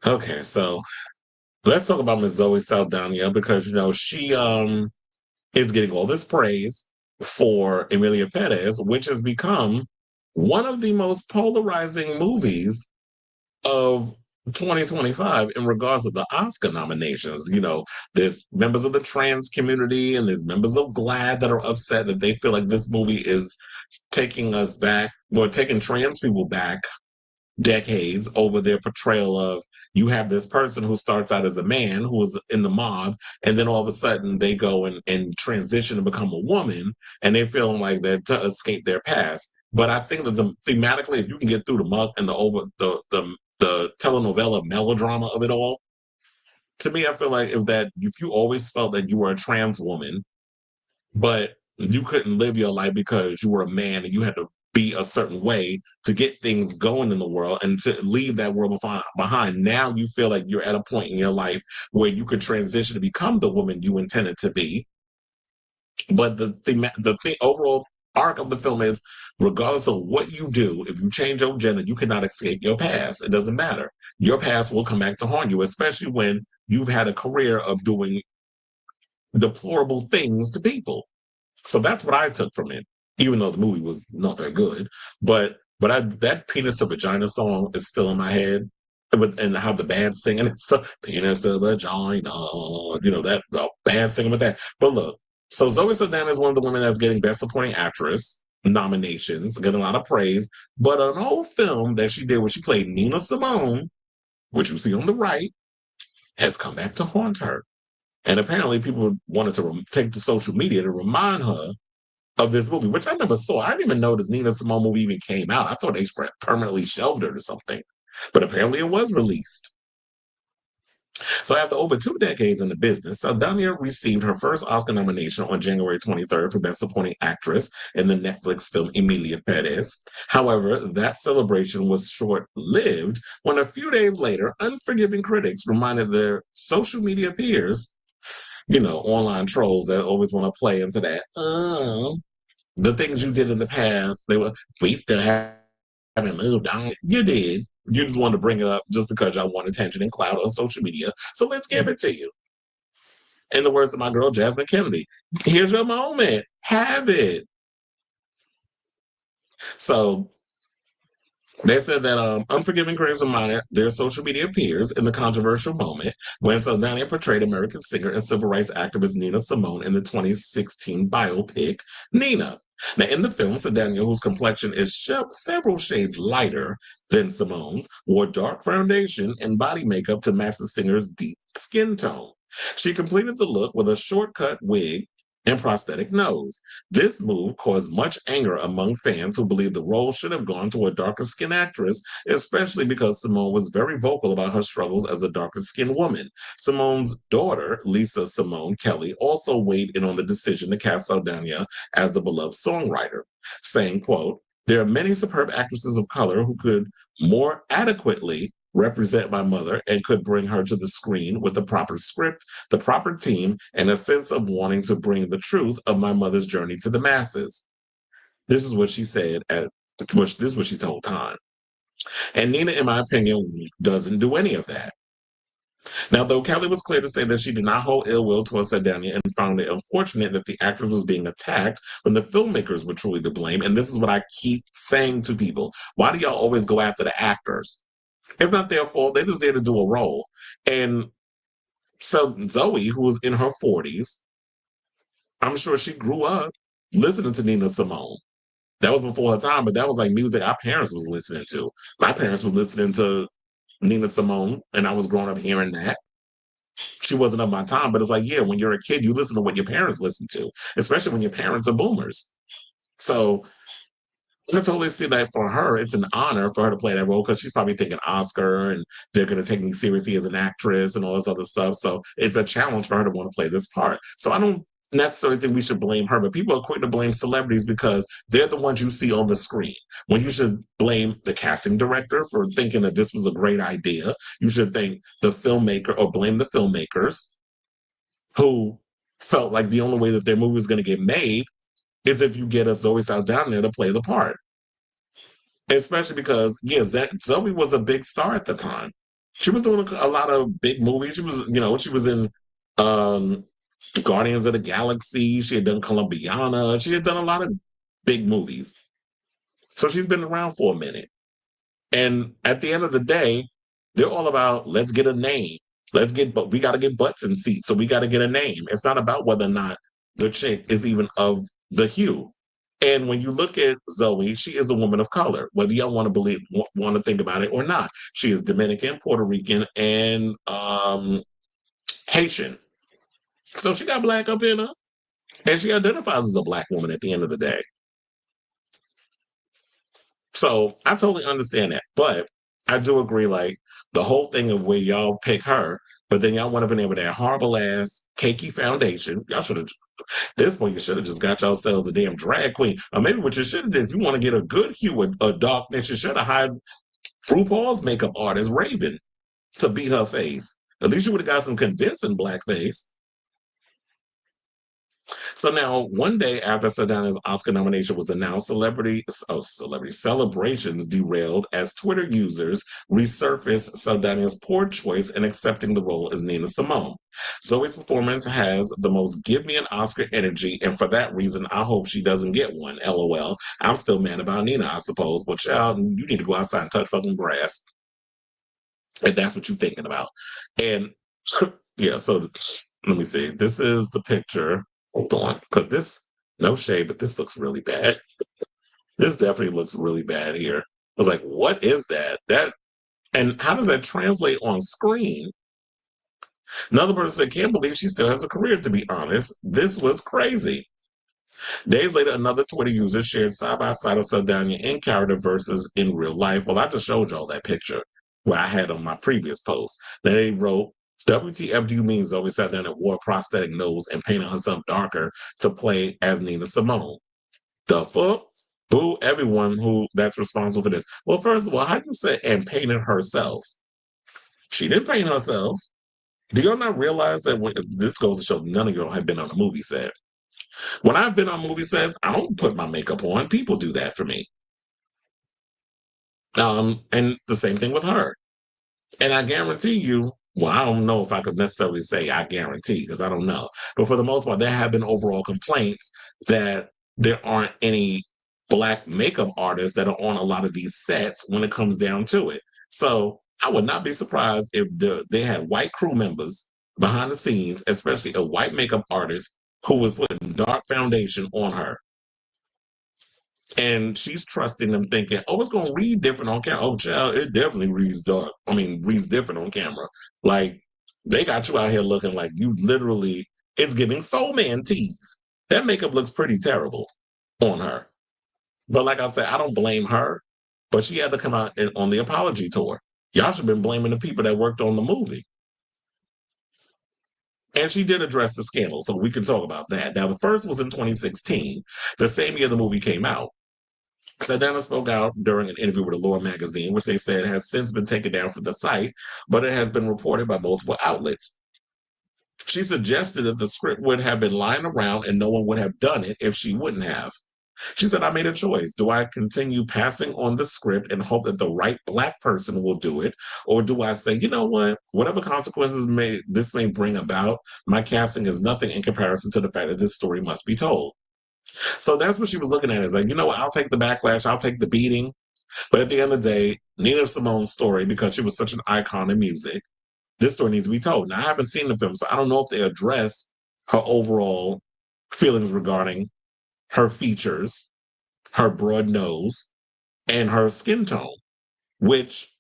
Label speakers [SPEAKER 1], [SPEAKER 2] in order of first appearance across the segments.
[SPEAKER 1] Okay, so let's talk about Miss Zoe Saldana because she is getting all this praise for Emilia Perez, which has become one of the most polarizing movies of 2025 in regards to the Oscar nominations. There's members of the trans community and there's members of GLAAD that are upset that they feel like this movie is taking us back, or taking trans people back decades over their portrayal of, you have this person who starts out as a man who was in the mob, and then all of a sudden they go and transition to become a woman, and they feel like they're to escape their past. But I think that thematically, if you can get through the muck and the telenovela melodrama of it all, to me, I feel like if you always felt that you were a trans woman, but you couldn't live your life because you were a man and you had to be a certain way to get things going in the world and to leave that world behind. Now you feel like you're at a point in your life where you could transition to become the woman you intended to be. But the overall arc of the film is, regardless of what you do, if you change your gender, you cannot escape your past. It doesn't matter. Your past will come back to haunt you, especially when you've had a career of doing deplorable things to people. So that's what I took from it, even though the movie was not that good. That penis to vagina song is still in my head, and how the band singing it, so penis to vagina, that the band singing with that. But look, so Zoe Saldana is one of the women that's getting Best Supporting Actress nominations, getting a lot of praise. But an old film that she did where she played Nina Simone, which you see on the right, has come back to haunt her. And apparently, people wanted to take to social media to remind her of this movie, which I never saw. I didn't even know the Nina Simone movie even came out. I thought they permanently shelved it or something. But apparently, it was released. So after over 2 decades in the business, Saldana received her first Oscar nomination on January 23rd for Best Supporting Actress in the Netflix film Emilia Perez. However, that celebration was short-lived when a few days later, unforgiving critics reminded their social media peers, online trolls that always want to play into that. The things you did in the past, we still haven't moved on. You did. You just wanted to bring it up just because y'all want attention and clout on social media. So let's give it to you. In the words of my girl, Jasmine Kennedy, here's your moment. Have it. So they said that Unforgiving critics reminded their social media peers in the controversial moment when Saldana portrayed American singer and civil rights activist Nina Simone in the 2016 biopic Nina. Now, in the film, Saldana, whose complexion is several shades lighter than Simone's, wore dark foundation and body makeup to match the singer's deep skin tone. She completed the look with a shortcut wig and prosthetic nose. This move caused much anger among fans who believe the role should have gone to a darker skinned actress, especially because Simone was very vocal about her struggles as a darker skinned woman. Simone's daughter, Lisa Simone Kelly, also weighed in on the decision to cast Saldana as the beloved songwriter, saying, quote, there are many superb actresses of color who could more adequately represent my mother and could bring her to the screen with the proper script, the proper team, and a sense of wanting to bring the truth of my mother's journey to the masses. This is what she said this is what she told Time. And Nina, in my opinion, doesn't do any of that. Now, though Kelly was clear to say that she did not hold ill will towards Saldana and found it unfortunate that the actress was being attacked when the filmmakers were truly to blame. And this is what I keep saying to people. Why do y'all always go after the actors? It's not their fault. They're just there to do a role. And so Zoe, who was in her 40s, I'm sure she grew up listening to Nina Simone. That was before her time, but that was like music our parents was listening to. My parents was listening to Nina Simone, and I was growing up hearing that. She wasn't of my time, but it's like, yeah, when you're a kid, you listen to what your parents listen to, especially when your parents are boomers. So I totally see that for her. It's an honor for her to play that role because she's probably thinking Oscar and they're going to take me seriously as an actress and all this other stuff. So it's a challenge for her to want to play this part. So I don't necessarily think we should blame her, but people are quick to blame celebrities because they're the ones you see on the screen. When you should blame the casting director for thinking that this was a great idea, you should thank the filmmaker or blame the filmmakers who felt like the only way that their movie is going to get made is if you get us Zoe Saldana to play the part. Especially because, yeah, Zoe was a big star at the time. She was doing a lot of big movies. She was in um, Guardians of the Galaxy. She had done Columbiana. She had done a lot of big movies. So she's been around for a minute. And at the end of the day, they're all about let's get a name. But we got to get butts in seats. So we got to get a name. It's not about whether or not the chick is even of the hue. And when you look at Zoe, she is a woman of color, whether y'all want to think about it or not. She is Dominican, Puerto Rican, and Haitian. So she got black up in her, and she identifies as a black woman at the end of the day. So I totally understand that. But I do agree, like the whole thing of where y'all pick her, but then y'all want to been able that horrible ass cakey foundation. Y'all should have this point you should have just got yourselves a damn drag queen. Or maybe what you should have did, if you want to get a good hue, a darkness, you should have hired RuPaul's makeup artist, Raven, to beat her face. At least you would have got some convincing blackface. So now, one day after Saldana's Oscar nomination was announced, celebrity celebrations derailed as Twitter users resurfaced Saldana's poor choice in accepting the role as Nina Simone. Zoe's performance has the most give me an Oscar energy, and for that reason, I hope she doesn't get one. LOL. I'm still mad about Nina, I suppose, but child, you need to go outside and touch fucking grass. And that's what you're thinking about. And yeah, so let me see. This is the picture. Hold on, because this, no shade, but this looks really bad. This definitely looks really bad here. I was like, what is that? And how does that translate on screen? Another person said, can't believe she still has a career, to be honest. This was crazy. Days later, another Twitter user shared side by side of Saldana in character versus in real life. Well, I just showed y'all that picture where I had on my previous post. Then they wrote, WTF do you mean Zoe Saldana wore a prosthetic nose and painted herself darker to play as Nina Simone? The fuck? Boo everyone who that's responsible for this. Well, first of all, how do you say and painted herself? She didn't paint herself. Do y'all not realize that this goes to show none of y'all have been on a movie set? When I've been on movie sets, I don't put my makeup on. People do that for me. And the same thing with her. And I guarantee you, well, I don't know if I could necessarily say I guarantee because I don't know. But for the most part, there have been overall complaints that there aren't any black makeup artists that are on a lot of these sets when it comes down to it. So I would not be surprised if they had white crew members behind the scenes, especially a white makeup artist who was putting dark foundation on her. And she's trusting them, thinking, "Oh, it's gonna read different on camera." Oh, child, it definitely reads dark. I mean, reads different on camera. Like they got you out here looking like you literally. It's giving Soul Man tease. That makeup looks pretty terrible on her. But like I said, I don't blame her. But she had to come out on the apology tour. Y'all should have been blaming the people that worked on the movie. And she did address the scandal, so we can talk about that. Now, the first was in 2016, the same year the movie came out. Saldana spoke out during an interview with Allure magazine, which they said has since been taken down from the site, but it has been reported by multiple outlets. She suggested that the script would have been lying around and no one would have done it if she wouldn't have. She said, I made a choice. Do I continue passing on the script and hope that the right black person will do it? Or do I say, you know what? Whatever consequences this may bring about, my casting is nothing in comparison to the fact that this story must be told. So that's what she was looking at. Is like, you know what? I'll take the backlash. I'll take the beating. But at the end of the day, Nina Simone's story, because she was such an icon in music, this story needs to be told. Now, I haven't seen the film, so I don't know if they address her overall feelings regarding her features, her broad nose, and her skin tone, which,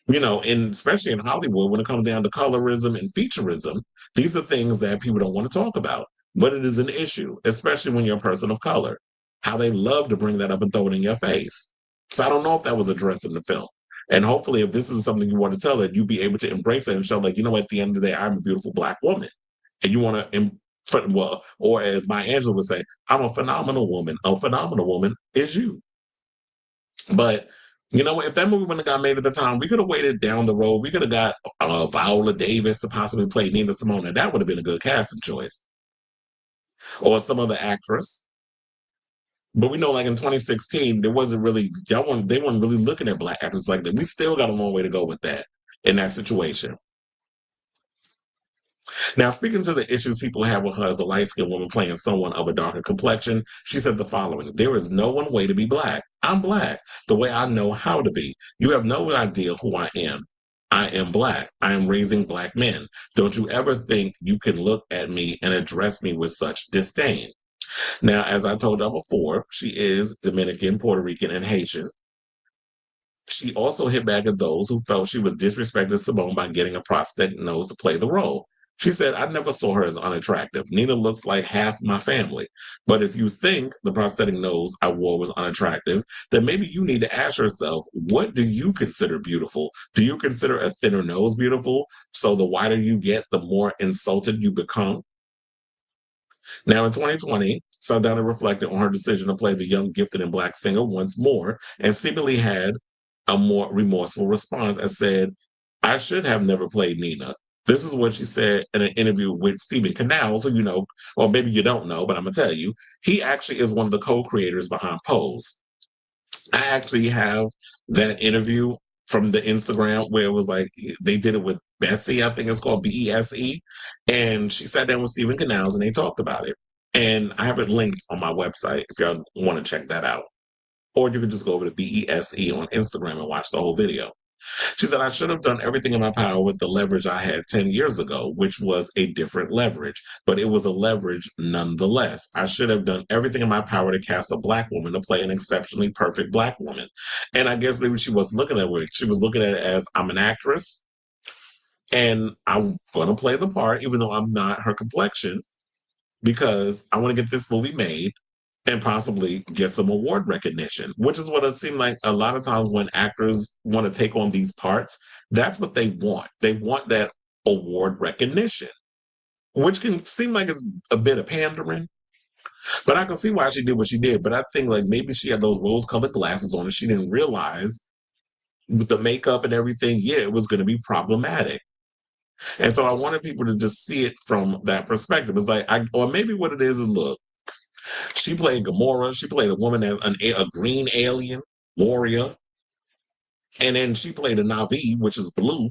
[SPEAKER 1] especially in Hollywood, when it comes down to colorism and featureism, these are things that people don't want to talk about. But it is an issue, especially when you're a person of color. How they love to bring that up and throw it in your face. So I don't know if that was addressed in the film. And hopefully, if this is something you want to tell it, you'll be able to embrace it and show, like, you know, at the end of the day, I'm a beautiful black woman. And you want to, well, or as Maya Angelou would say, I'm a phenomenal woman. A phenomenal woman is you. But you know what? If that movie wouldn't have got made at the time, we could have waited down the road. We could have got Viola Davis to possibly play Nina Simone. And that would have been a good casting choice. Or some other actress. But we know, like in 2016, there wasn't really they weren't really looking at black actors like that. We still got a long way to go with that. in that situation. Now, speaking to the issues people have with her as a light skinned woman playing someone of a darker complexion, she said the following: "There is no one way to be black. I'm black the way I know how to be. You have no idea who I am. I am black. I am raising black men. Don't you ever think you can look at me and address me with such disdain." Now, as I told you before, she is Dominican, Puerto Rican, and Haitian. She also hit back at those who felt she was disrespecting Simone by getting a prosthetic nose to play the role. She said, "I never saw her as unattractive. Nina looks like half my family. But if you think the prosthetic nose I wore was unattractive, then maybe you need to ask yourself, what do you consider beautiful? Do you consider a thinner nose beautiful? So the wider you get, the more insulted you become?" Now, in 2020, Saldana reflected on her decision to play the young, gifted, and Black singer once more and seemingly had a more remorseful response and said, "I should have never played Nina." This is what she said in an interview with Stephen Canals, who you know, or maybe you don't know, but I'm going to tell you, he actually is one of the co creators behind Pose. I actually have that interview from the Instagram where it was like they did it with Bessie, I think it's called Bese, and she sat down with Stephen Canals and they talked about it. And I have it linked on my website if y'all want to check that out. Or you can just go over to Bese on Instagram and watch the whole video. She said, "I should have done everything in my power with the leverage I had 10 years ago, which was a different leverage, but it was a leverage nonetheless. I should have done everything in my power to cast a Black woman to play an exceptionally perfect Black woman." And I guess maybe she wasn't looking at it. She was looking at it as, I'm an actress and I'm going to play the part, even though I'm not her complexion, because I want to get this movie made and possibly get some award recognition, which is what it seemed like a lot of times when actors want to take on these parts, that's what they want. They want that award recognition, which can seem like it's a bit of pandering, but I can see why she did what she did. But I think like maybe she had those rose colored glasses on and she didn't realize with the makeup and everything, yeah, it was going to be problematic. And so I wanted people to just see it from that perspective. It's like, or maybe what it is look, she played Gamora. She played a woman as a green alien warrior. And then she played a Navi, which is blue.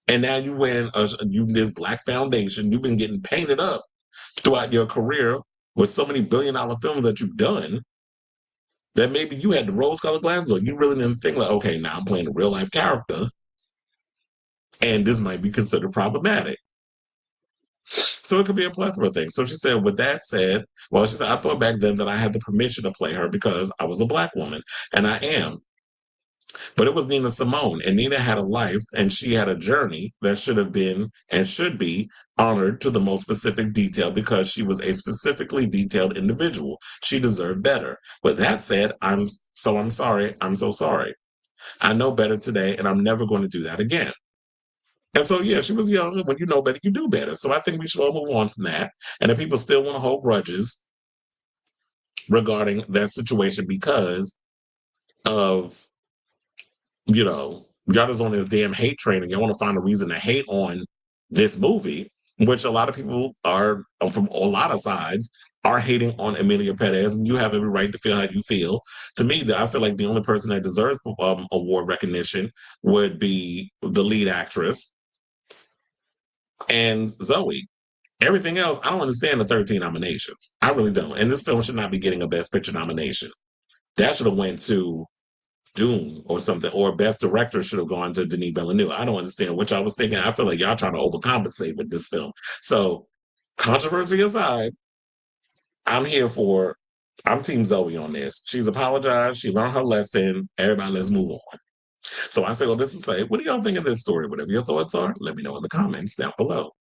[SPEAKER 1] And now you wearing this black foundation. You've been getting painted up throughout your career with so many billion-dollar films that you've done that maybe you had the rose-colored glasses or you really didn't think like, okay, now I'm playing a real-life character and this might be considered problematic. So it could be a plethora of things. So she said, with that said, well, she said, "I thought back then that I had the permission to play her because I was a Black woman, and I am. But it was Nina Simone, and Nina had a life and she had a journey that should have been and should be honored to the most specific detail because she was a specifically detailed individual. She deserved better. With that said, I'm sorry. I'm so sorry. I know better today, and I'm never going to do that again." And so, yeah, she was young. When you know better, you do better. So I think we should all move on from that. And if people still want to hold grudges regarding that situation because of, y'all just on this damn hate train and y'all want to find a reason to hate on this movie, which a lot of people are from a lot of sides are hating on Emilia Perez, and you have every right to feel how you feel. To me, I feel like the only person that deserves award recognition would be the lead actress and Zoe. Everything else, I don't understand the 13 nominations. I really don't. And this film should not be getting a Best Picture nomination. That should have went to Dune or something, or Best Director should have gone to Denis Villeneuve. I don't understand what y'all was thinking. I feel like y'all trying to overcompensate with this film. So, controversy aside, I'm Team Zoe on this. She's apologized. She learned her lesson. Everybody, let's move on. So I say, well, this is say, what do y'all think of this story? Whatever your thoughts are, let me know in the comments down below.